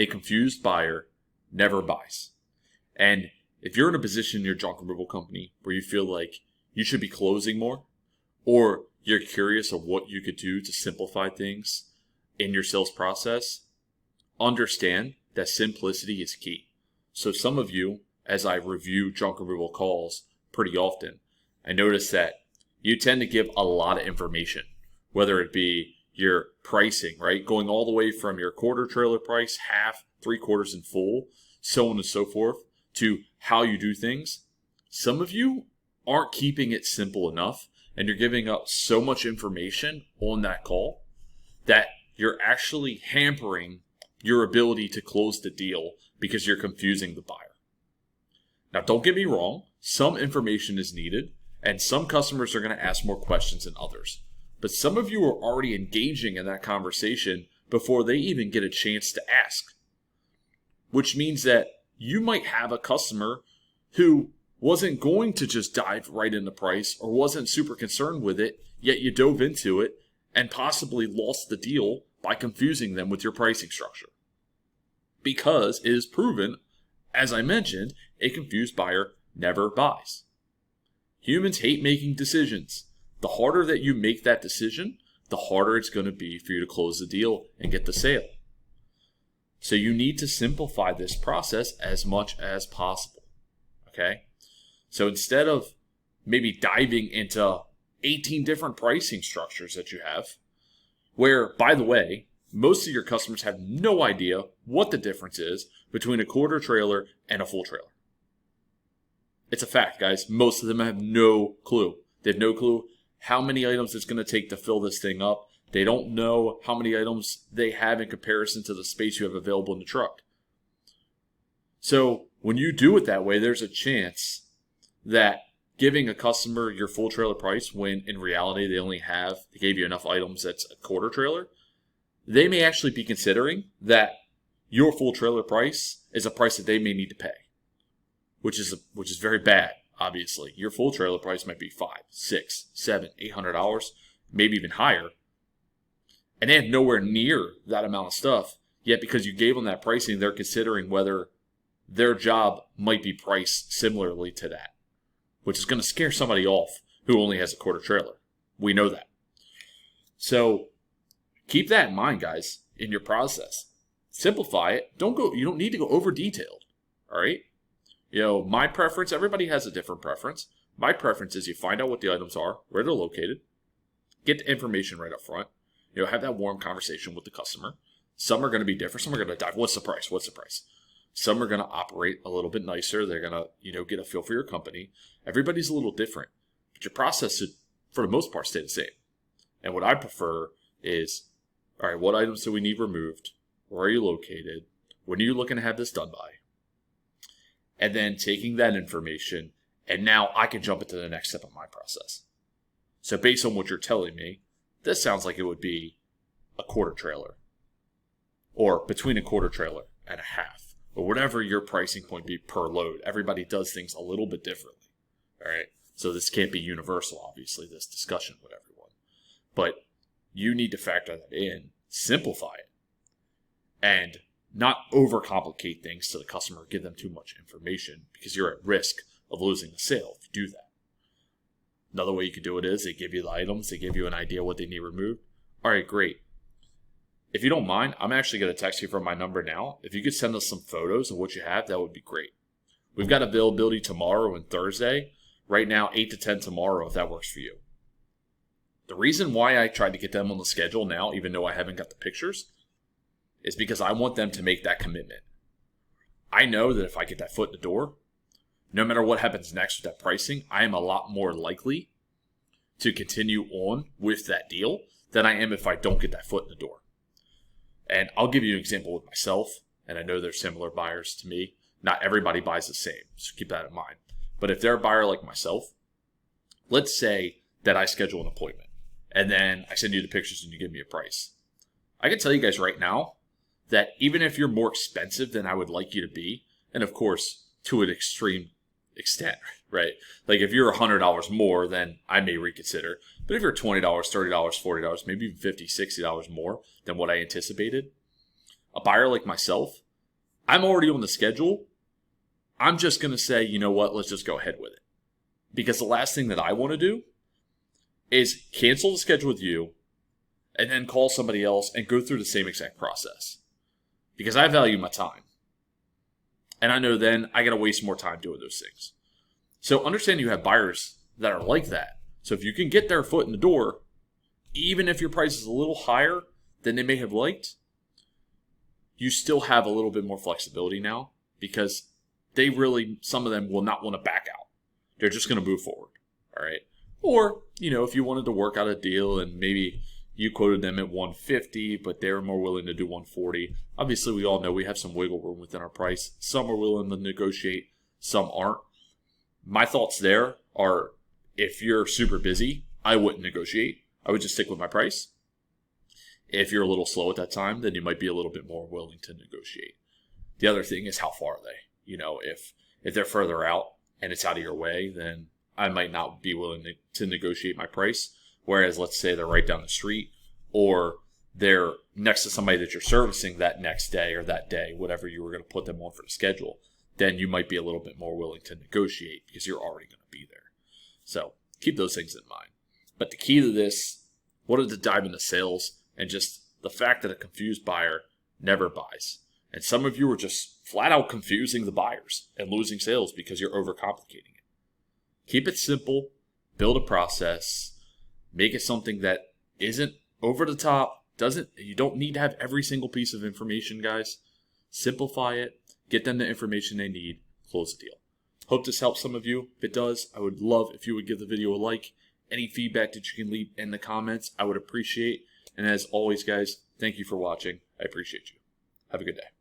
A confused buyer never buys. And if you're in a position in your junk removal company where you feel like you should be closing more, or you're curious of what you could do to simplify things in your sales process, understand that simplicity is key. So some of you, as I review junk removal calls pretty often, I notice that you tend to give a lot of information, whether it be your pricing, right? Going all the way from your quarter trailer price, half, 3/4 in full, so on and so forth, to how you do things. Some of you aren't keeping it simple enough, and you're giving up so much information on that call that you're actually hampering your ability to close the deal because you're confusing the buyer. Now, don't get me wrong, some information is needed, and some customers are going to ask more questions than others. But some of you are already engaging in that conversation before they even get a chance to ask. Which means that you might have a customer who wasn't going to just dive right into price or wasn't super concerned with it, yet you dove into it and possibly lost the deal by confusing them with your pricing structure. Because it is proven, as I mentioned, a confused buyer never buys. Humans hate making decisions. The harder that you make that decision, the harder it's going to be for you to close the deal and get the sale. So you need to simplify this process as much as possible. Okay? So instead of maybe diving into 18 different pricing structures that you have, where, by the way, most of your customers have no idea what the difference is between a quarter trailer and a full trailer. It's a fact, guys. Most of them have no clue. They have no clue how many items it's going to take to fill this thing up. They don't know how many items they have in comparison to the space you have available in the truck. So when you do it that way, there's a chance that giving a customer your full trailer price when in reality they gave you enough items that's a quarter trailer, they may actually be considering that your full trailer price is a price that they may need to pay, which is very bad. Obviously, your full trailer price might be $500, $600, $700, $800, maybe even higher, and they have nowhere near that amount of stuff. Yet, because you gave them that pricing, they're considering whether their job might be priced similarly to that, which is going to scare somebody off who only has a quarter trailer. We know that. So keep that in mind, guys, in your process. Simplify it. You don't need to go over detailed. All right. My preference, everybody has a different preference. My preference is you find out what the items are, where they're located, get the information right up front, have that warm conversation with the customer. Some are going to be different. Some are going to dive, what's the price? What's the price? Some are going to operate a little bit nicer. They're going to, get a feel for your company. Everybody's a little different, but your process should, for the most part, stay the same. And what I prefer is, all right, what items do we need removed? Where are you located? When are you looking to have this done by? And then taking that information, and now I can jump into the next step of my process. So based on what you're telling me, this sounds like it would be a quarter trailer, or between a quarter trailer and a half, or whatever your pricing point be per load. Everybody does things a little bit differently, all right? So this can't be universal, obviously, this discussion with everyone. But you need to factor that in, simplify it, and not overcomplicate things to the customer, give them too much information, because you're at risk of losing the sale if you do that. Another way you could do it is they give you the items, they give you an idea what they need removed. All right, great. If you don't mind, I'm actually going to text you from my number now. If you could send us some photos of what you have, that would be great. We've got availability tomorrow and Thursday. Right now, 8 to 10 tomorrow, if that works for you. The reason why I tried to get them on the schedule now, even though I haven't got the pictures, is because I want them to make that commitment. I know that if I get that foot in the door, no matter what happens next with that pricing, I am a lot more likely to continue on with that deal than I am if I don't get that foot in the door. And I'll give you an example with myself, and I know they're similar buyers to me. Not everybody buys the same, so keep that in mind. But if they're a buyer like myself, let's say that I schedule an appointment, and then I send you the pictures and you give me a price. I can tell you guys right now that even if you're more expensive than I would like you to be, and of course, to an extreme extent, right? Like if you're $100 more, then I may reconsider. But if you're $20, $30, $40, maybe even $50, $60 more than what I anticipated, a buyer like myself I'm already on the schedule. I'm just going to say, you know what, let's just go ahead with it. Because the last thing that I want to do is cancel the schedule with you and then call somebody else and go through the same exact process. Because I value my time. And I know then I got to waste more time doing those things. So understand you have buyers that are like that. So if you can get their foot in the door, even if your price is a little higher than they may have liked, you still have a little bit more flexibility now because they really, some of them will not want to back out. They're just going to move forward. All right. Or, if you wanted to work out a deal and maybe you quoted them at 150, but they were more willing to do 140. Obviously, we all know we have some wiggle room within our price. Some are willing to negotiate, some aren't. My thoughts there are, if you're super busy, I wouldn't negotiate. I would just stick with my price. If you're a little slow at that time, then you might be a little bit more willing to negotiate. The other thing is, how far are they? If they're further out and it's out of your way, then I might not be willing to negotiate my price. Whereas, let's say they're right down the street, or they're next to somebody that you're servicing that next day or that day, whatever you were going to put them on for the schedule, then you might be a little bit more willing to negotiate because you're already going to be there. So keep those things in mind. But the key to this, wanted to dive into sales and just the fact that a confused buyer never buys. And some of you are just flat out confusing the buyers and losing sales because you're overcomplicating it. Keep it simple, build a process, make it something that isn't over the top. You don't need to have every single piece of information, guys. Simplify it, get them the information they need, close the deal. Hope this helps some of you. If it does, I would love if you would give the video a like. Any feedback that you can leave in the comments, I would appreciate. And as always, guys, thank you for watching. I appreciate you. Have a good day.